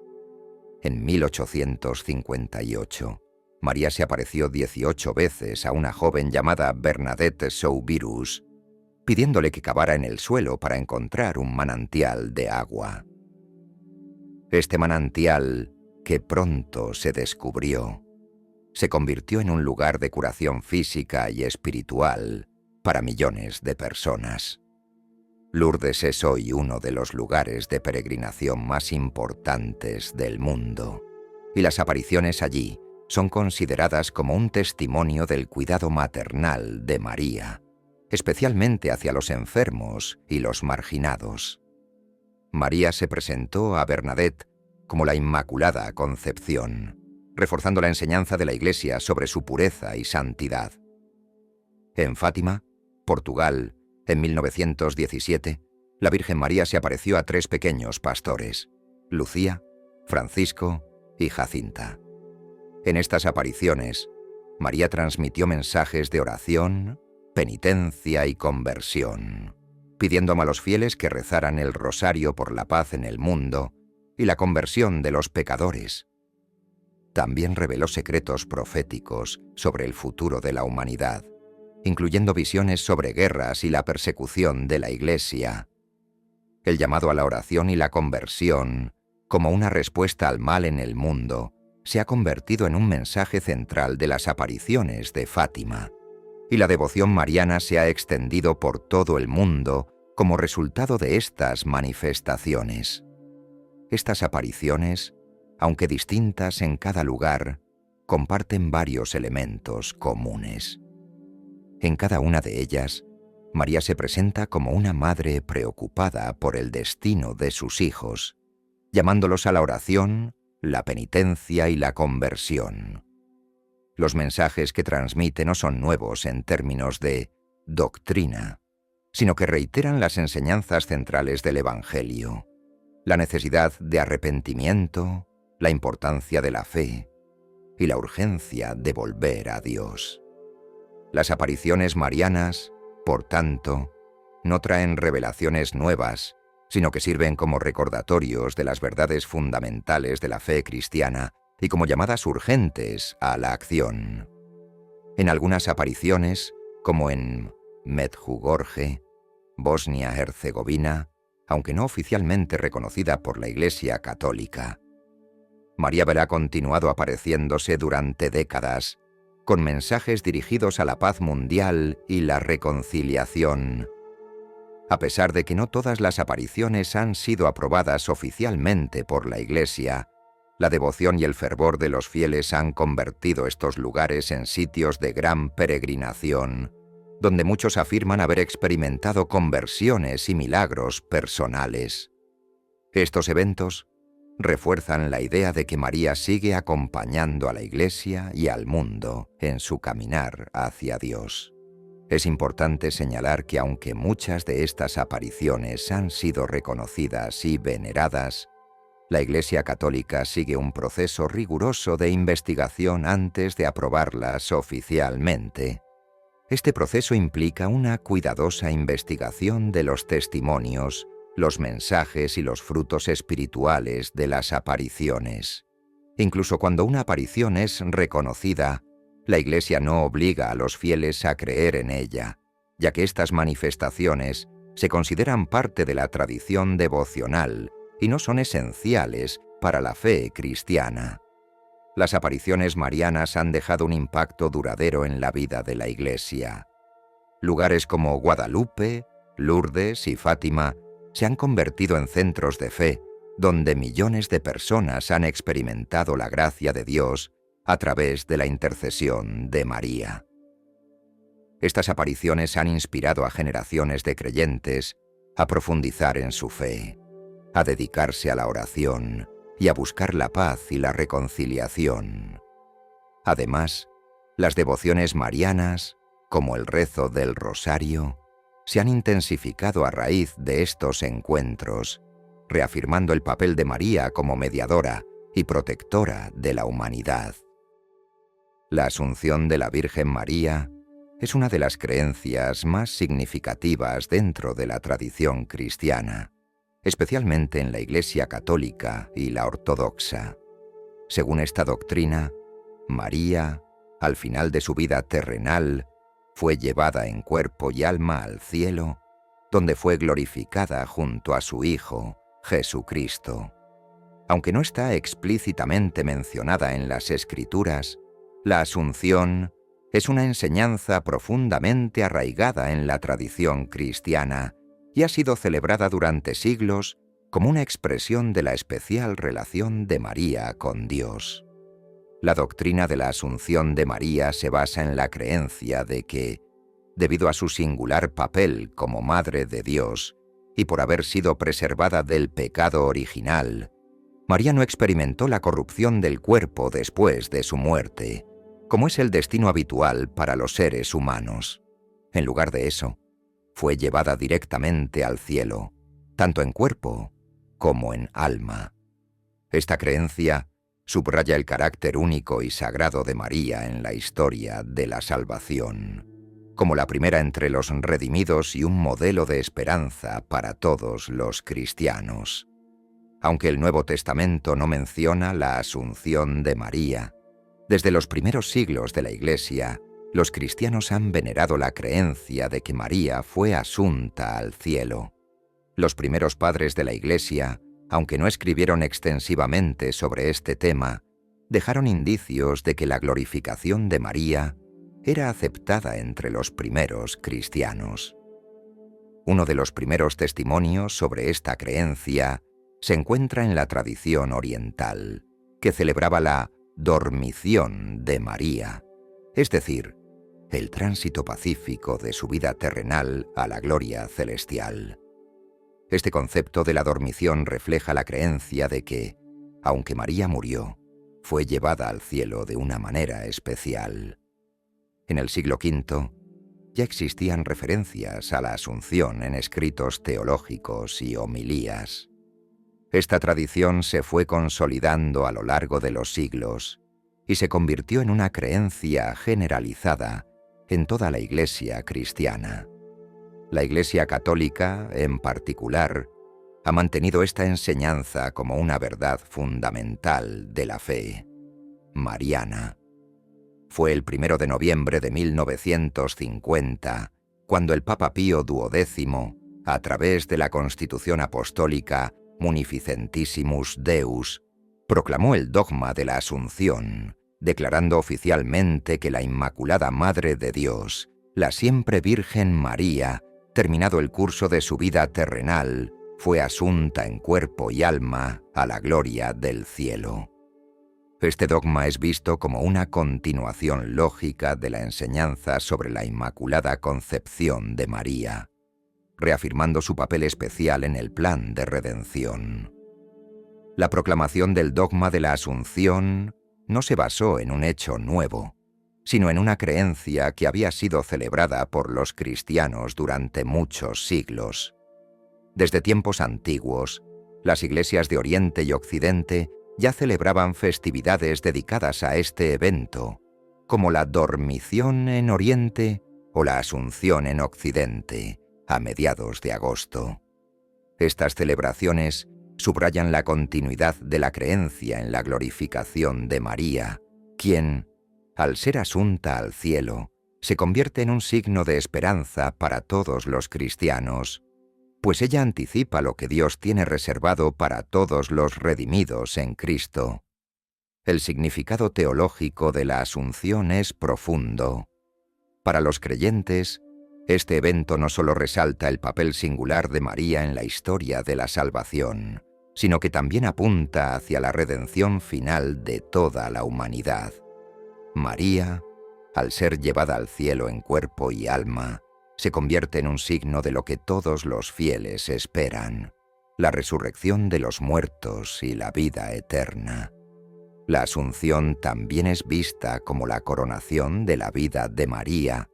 En 1858, María se apareció 18 veces a una joven llamada Bernadette Soubirous, pidiéndole que cavara en el suelo para encontrar un manantial de agua. Este manantial, que pronto se descubrió, se convirtió en un lugar de curación física y espiritual para millones de personas. Lourdes es hoy uno de los lugares de peregrinación más importantes del mundo, y las apariciones allí son consideradas como un testimonio del cuidado maternal de María, especialmente hacia los enfermos y los marginados. María se presentó a Bernadette como la Inmaculada Concepción, reforzando la enseñanza de la Iglesia sobre su pureza y santidad. En Fátima, Portugal, en 1917, la Virgen María se apareció a 3 pequeños pastores, Lucía, Francisco y Jacinta. En estas apariciones, María transmitió mensajes de oración, penitencia y conversión, pidiendo a los fieles que rezaran el rosario por la paz en el mundo y la conversión de los pecadores. También reveló secretos proféticos sobre el futuro de la humanidad, incluyendo visiones sobre guerras y la persecución de la Iglesia. El llamado a la oración y la conversión, como una respuesta al mal en el mundo, se ha convertido en un mensaje central de las apariciones de Fátima, y la devoción mariana se ha extendido por todo el mundo como resultado de estas manifestaciones. Estas apariciones, aunque distintas en cada lugar, comparten varios elementos comunes. En cada una de ellas, María se presenta como una madre preocupada por el destino de sus hijos, llamándolos a la oración, la penitencia y la conversión. Los mensajes que transmite no son nuevos en términos de doctrina, sino que reiteran las enseñanzas centrales del Evangelio, la necesidad de arrepentimiento, la importancia de la fe y la urgencia de volver a Dios. Las apariciones marianas, por tanto, no traen revelaciones nuevas, sino que sirven como recordatorios de las verdades fundamentales de la fe cristiana y como llamadas urgentes a la acción. En algunas apariciones, como en Medjugorje, Bosnia-Herzegovina, aunque no oficialmente reconocida por la Iglesia Católica, María verá continuado apareciéndose durante décadas, con mensajes dirigidos a la paz mundial y la reconciliación. A pesar de que no todas las apariciones han sido aprobadas oficialmente por la Iglesia, la devoción y el fervor de los fieles han convertido estos lugares en sitios de gran peregrinación, donde muchos afirman haber experimentado conversiones y milagros personales. Estos eventos refuerzan la idea de que María sigue acompañando a la Iglesia y al mundo en su caminar hacia Dios. Es importante señalar que aunque muchas de estas apariciones han sido reconocidas y veneradas, la Iglesia Católica sigue un proceso riguroso de investigación antes de aprobarlas oficialmente. Este proceso implica una cuidadosa investigación de los testimonios, los mensajes y los frutos espirituales de las apariciones. Incluso cuando una aparición es reconocida, la Iglesia no obliga a los fieles a creer en ella, ya que estas manifestaciones se consideran parte de la tradición devocional y no son esenciales para la fe cristiana. Las apariciones marianas han dejado un impacto duradero en la vida de la Iglesia. Lugares como Guadalupe, Lourdes y Fátima se han convertido en centros de fe, donde millones de personas han experimentado la gracia de Dios a través de la intercesión de María. Estas apariciones han inspirado a generaciones de creyentes a profundizar en su fe, a dedicarse a la oración y a buscar la paz y la reconciliación. Además, las devociones marianas, como el rezo del rosario, se han intensificado a raíz de estos encuentros, reafirmando el papel de María como mediadora y protectora de la humanidad. La Asunción de la Virgen María es una de las creencias más significativas dentro de la tradición cristiana, especialmente en la Iglesia Católica y la Ortodoxa. Según esta doctrina, María, al final de su vida terrenal, fue llevada en cuerpo y alma al cielo, donde fue glorificada junto a su Hijo, Jesucristo. Aunque no está explícitamente mencionada en las Escrituras, La Asunción es una enseñanza profundamente arraigada en la tradición cristiana y ha sido celebrada durante siglos como una expresión de la especial relación de María con Dios. La doctrina de la Asunción de María se basa en la creencia de que, debido a su singular papel como Madre de Dios y por haber sido preservada del pecado original, María no experimentó la corrupción del cuerpo después de su muerte, como es el destino habitual para los seres humanos. En lugar de eso, fue llevada directamente al cielo, tanto en cuerpo como en alma. Esta creencia subraya el carácter único y sagrado de María en la historia de la salvación, como la primera entre los redimidos y un modelo de esperanza para todos los cristianos. Aunque el Nuevo Testamento no menciona la Asunción de María, desde los primeros siglos de la Iglesia, los cristianos han venerado la creencia de que María fue asunta al cielo. Los primeros padres de la Iglesia, aunque no escribieron extensivamente sobre este tema, dejaron indicios de que la glorificación de María era aceptada entre los primeros cristianos. Uno de los primeros testimonios sobre esta creencia se encuentra en la tradición oriental, que celebraba la dormición de María, es decir, el tránsito pacífico de su vida terrenal a la gloria celestial. Este concepto de la dormición refleja la creencia de que, aunque María murió, fue llevada al cielo de una manera especial. En el siglo V ya existían referencias a la Asunción en escritos teológicos y homilías. Esta tradición se fue consolidando a lo largo de los siglos y se convirtió en una creencia generalizada en toda la Iglesia cristiana. La Iglesia católica, en particular, ha mantenido esta enseñanza como una verdad fundamental de la fe mariana. Fue el 1 de noviembre de 1950 cuando el Papa Pío XII, a través de la Constitución Apostólica Munificentissimus Deus, proclamó el dogma de la Asunción, declarando oficialmente que la Inmaculada Madre de Dios, la siempre Virgen María, terminado el curso de su vida terrenal, fue asunta en cuerpo y alma a la gloria del cielo. Este dogma es visto como una continuación lógica de la enseñanza sobre la Inmaculada Concepción de María, reafirmando su papel especial en el plan de redención. La proclamación del dogma de la Asunción no se basó en un hecho nuevo, sino en una creencia que había sido celebrada por los cristianos durante muchos siglos. Desde tiempos antiguos, las iglesias de Oriente y Occidente ya celebraban festividades dedicadas a este evento, como la Dormición en Oriente o la Asunción en Occidente, a mediados de agosto. Estas celebraciones subrayan la continuidad de la creencia en la glorificación de María, quien, al ser asunta al cielo, se convierte en un signo de esperanza para todos los cristianos, pues ella anticipa lo que Dios tiene reservado para todos los redimidos en Cristo. El significado teológico de la Asunción es profundo. Para los creyentes, este evento no solo resalta el papel singular de María en la historia de la salvación, sino que también apunta hacia la redención final de toda la humanidad. María, al ser llevada al cielo en cuerpo y alma, se convierte en un signo de lo que todos los fieles esperan, la resurrección de los muertos y la vida eterna. La Asunción también es vista como la coronación de la vida de María,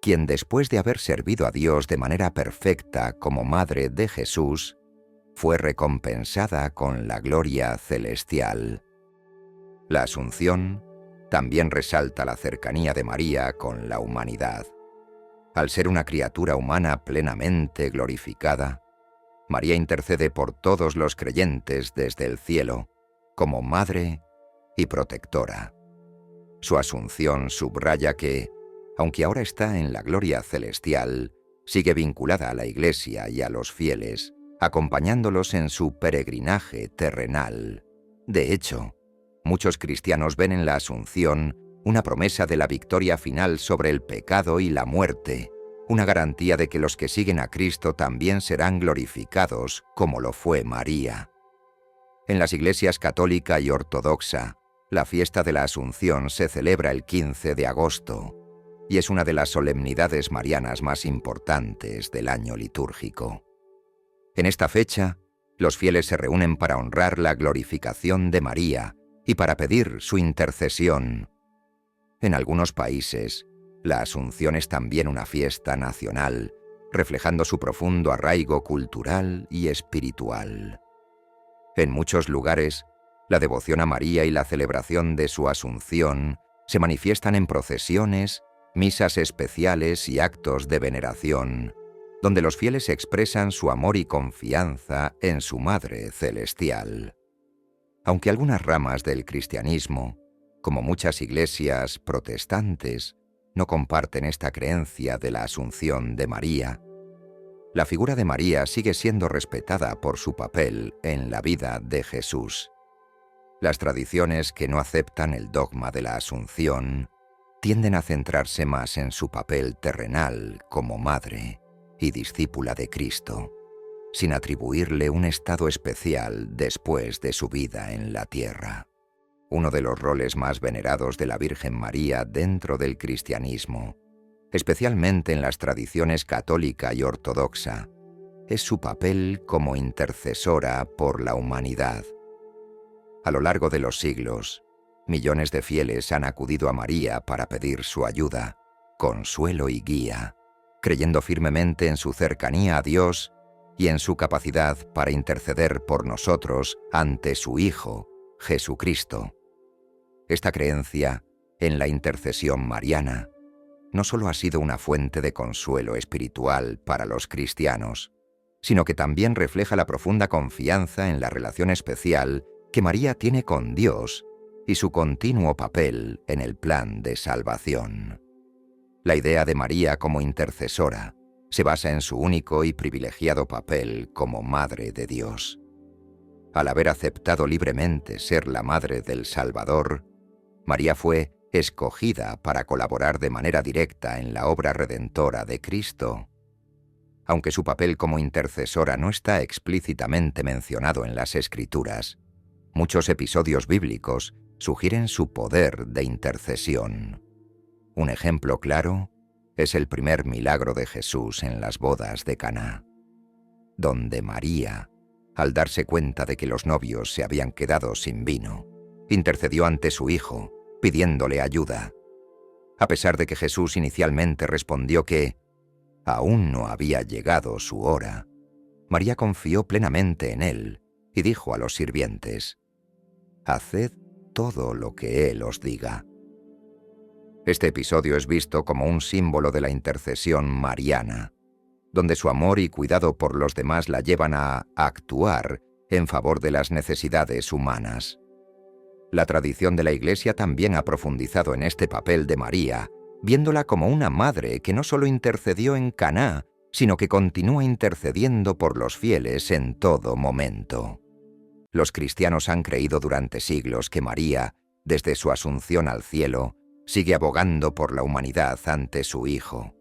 quien después de haber servido a Dios de manera perfecta como Madre de Jesús, fue recompensada con la gloria celestial. La Asunción también resalta la cercanía de María con la humanidad. Al ser una criatura humana plenamente glorificada, María intercede por todos los creyentes desde el cielo, como madre y protectora. Su Asunción subraya que, aunque ahora está en la gloria celestial, sigue vinculada a la Iglesia y a los fieles, acompañándolos en su peregrinaje terrenal. De hecho, muchos cristianos ven en la Asunción una promesa de la victoria final sobre el pecado y la muerte, una garantía de que los que siguen a Cristo también serán glorificados, como lo fue María. En las iglesias católica y ortodoxa, la fiesta de la Asunción se celebra el 15 de agosto y es una de las solemnidades marianas más importantes del año litúrgico. En esta fecha, los fieles se reúnen para honrar la glorificación de María y para pedir su intercesión. En algunos países, la Asunción es también una fiesta nacional, reflejando su profundo arraigo cultural y espiritual. En muchos lugares, la devoción a María y la celebración de su Asunción se manifiestan en procesiones, misas especiales y actos de veneración, donde los fieles expresan su amor y confianza en su Madre Celestial. Aunque algunas ramas del cristianismo, como muchas iglesias protestantes, no comparten esta creencia de la Asunción de María, la figura de María sigue siendo respetada por su papel en la vida de Jesús. Las tradiciones que no aceptan el dogma de la Asunción tienden a centrarse más en su papel terrenal como madre y discípula de Cristo, sin atribuirle un estado especial después de su vida en la tierra. Uno de los roles más venerados de la Virgen María dentro del cristianismo, especialmente en las tradiciones católica y ortodoxa, es su papel como intercesora por la humanidad. A lo largo de los siglos, millones de fieles han acudido a María para pedir su ayuda, consuelo y guía, creyendo firmemente en su cercanía a Dios y en su capacidad para interceder por nosotros ante su Hijo, Jesucristo. Esta creencia en la intercesión mariana no solo ha sido una fuente de consuelo espiritual para los cristianos, sino que también refleja la profunda confianza en la relación especial que María tiene con Dios y su continuo papel en el plan de salvación. La idea de María como intercesora se basa en su único y privilegiado papel como Madre de Dios. Al haber aceptado libremente ser la Madre del Salvador, María fue escogida para colaborar de manera directa en la obra redentora de Cristo. Aunque su papel como intercesora no está explícitamente mencionado en las Escrituras, muchos episodios bíblicos sugieren su poder de intercesión. Un ejemplo claro es el primer milagro de Jesús en las bodas de Caná, donde María, al darse cuenta de que los novios se habían quedado sin vino, intercedió ante su Hijo, pidiéndole ayuda. A pesar de que Jesús inicialmente respondió que aún no había llegado su hora, María confió plenamente en él y dijo a los sirvientes: «Haced todo lo que él os diga». Este episodio es visto como un símbolo de la intercesión mariana, donde su amor y cuidado por los demás la llevan a actuar en favor de las necesidades humanas. La tradición de la Iglesia también ha profundizado en este papel de María, viéndola como una madre que no solo intercedió en Caná, sino que continúa intercediendo por los fieles en todo momento. Los cristianos han creído durante siglos que María, desde su asunción al cielo, sigue abogando por la humanidad ante su Hijo.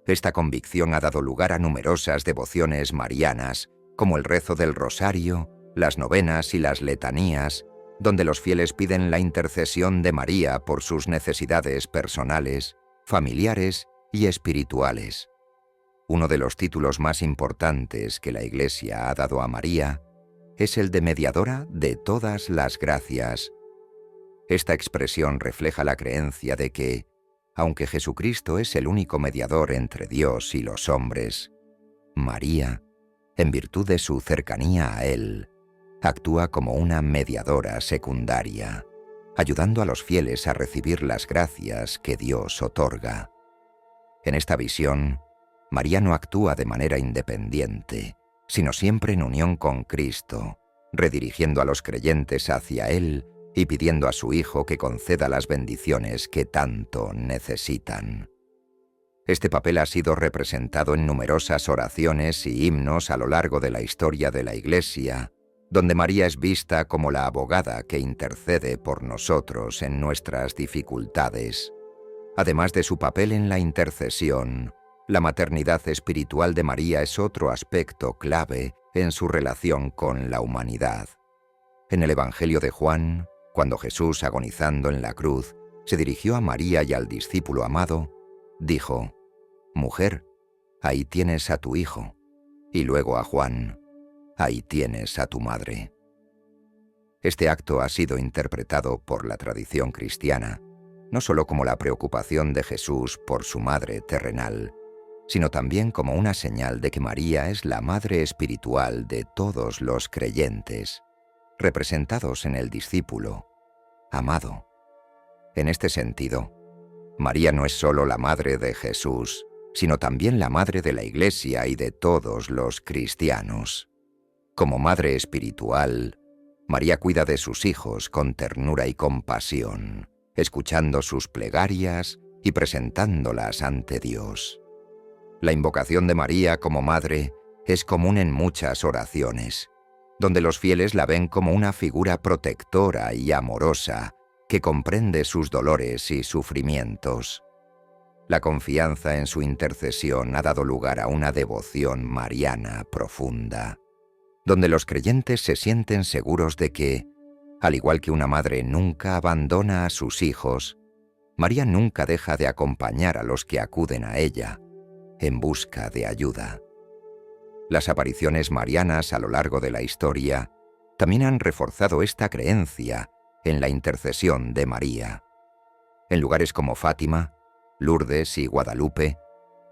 Esta convicción ha dado lugar a numerosas devociones marianas, como el rezo del rosario, las novenas y las letanías, donde los fieles piden la intercesión de María por sus necesidades personales, familiares y espirituales. Uno de los títulos más importantes que la Iglesia ha dado a María es el de mediadora de todas las gracias. Esta expresión refleja la creencia de que, aunque Jesucristo es el único mediador entre Dios y los hombres, María, en virtud de su cercanía a Él, actúa como una mediadora secundaria, ayudando a los fieles a recibir las gracias que Dios otorga. En esta visión, María no actúa de manera independiente, sino siempre en unión con Cristo, redirigiendo a los creyentes hacia Él y pidiendo a su Hijo que conceda las bendiciones que tanto necesitan. Este papel ha sido representado en numerosas oraciones y himnos a lo largo de la historia de la Iglesia, donde María es vista como la abogada que intercede por nosotros en nuestras dificultades. Además de su papel en la intercesión, la maternidad espiritual de María es otro aspecto clave en su relación con la humanidad. En el Evangelio de Juan, cuando Jesús, agonizando en la cruz, se dirigió a María y al discípulo amado, dijo: «Mujer, ahí tienes a tu hijo», y luego a Juan: «Ahí tienes a tu madre». Este acto ha sido interpretado por la tradición cristiana no solo como la preocupación de Jesús por su madre terrenal, sino también como una señal de que María es la madre espiritual de todos los creyentes, representados en el discípulo amado. En este sentido, María no es solo la madre de Jesús, sino también la madre de la Iglesia y de todos los cristianos. Como madre espiritual, María cuida de sus hijos con ternura y compasión, escuchando sus plegarias y presentándolas ante Dios. La invocación de María como madre es común en muchas oraciones, donde los fieles la ven como una figura protectora y amorosa que comprende sus dolores y sufrimientos. La confianza en su intercesión ha dado lugar a una devoción mariana profunda, donde los creyentes se sienten seguros de que, al igual que una madre nunca abandona a sus hijos, María nunca deja de acompañar a los que acuden a ella en busca de ayuda. Las apariciones marianas a lo largo de la historia también han reforzado esta creencia en la intercesión de María. En lugares como Fátima, Lourdes y Guadalupe,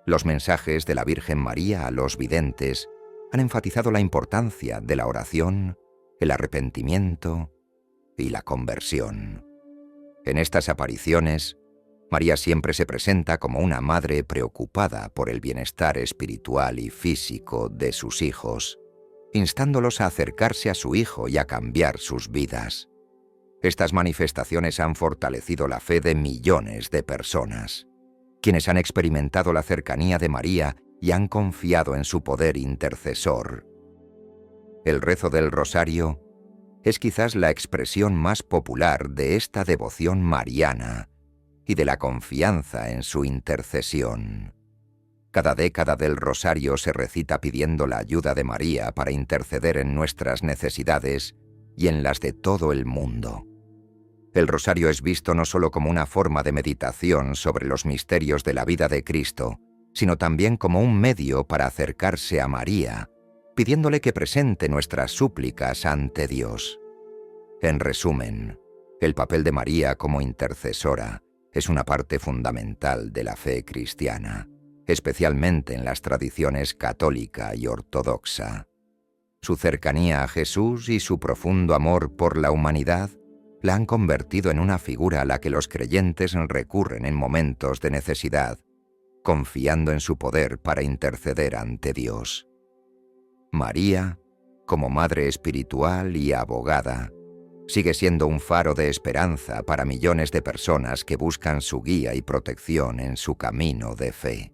los mensajes de la Virgen María a los videntes han enfatizado la importancia de la oración, el arrepentimiento y la conversión. En estas apariciones, María siempre se presenta como una madre preocupada por el bienestar espiritual y físico de sus hijos, instándolos a acercarse a su Hijo y a cambiar sus vidas. Estas manifestaciones han fortalecido la fe de millones de personas, quienes han experimentado la cercanía de María y han confiado en su poder intercesor. El rezo del rosario es quizás la expresión más popular de esta devoción mariana y de la confianza en su intercesión. Cada década del rosario se recita pidiendo la ayuda de María para interceder en nuestras necesidades y en las de todo el mundo. El rosario es visto no solo como una forma de meditación sobre los misterios de la vida de Cristo, sino también como un medio para acercarse a María, pidiéndole que presente nuestras súplicas ante Dios. En resumen, el papel de María como intercesora es una parte fundamental de la fe cristiana, especialmente en las tradiciones católica y ortodoxa. Su cercanía a Jesús y su profundo amor por la humanidad la han convertido en una figura a la que los creyentes recurren en momentos de necesidad, confiando en su poder para interceder ante Dios. María, como madre espiritual y abogada, sigue siendo un faro de esperanza para millones de personas que buscan su guía y protección en su camino de fe.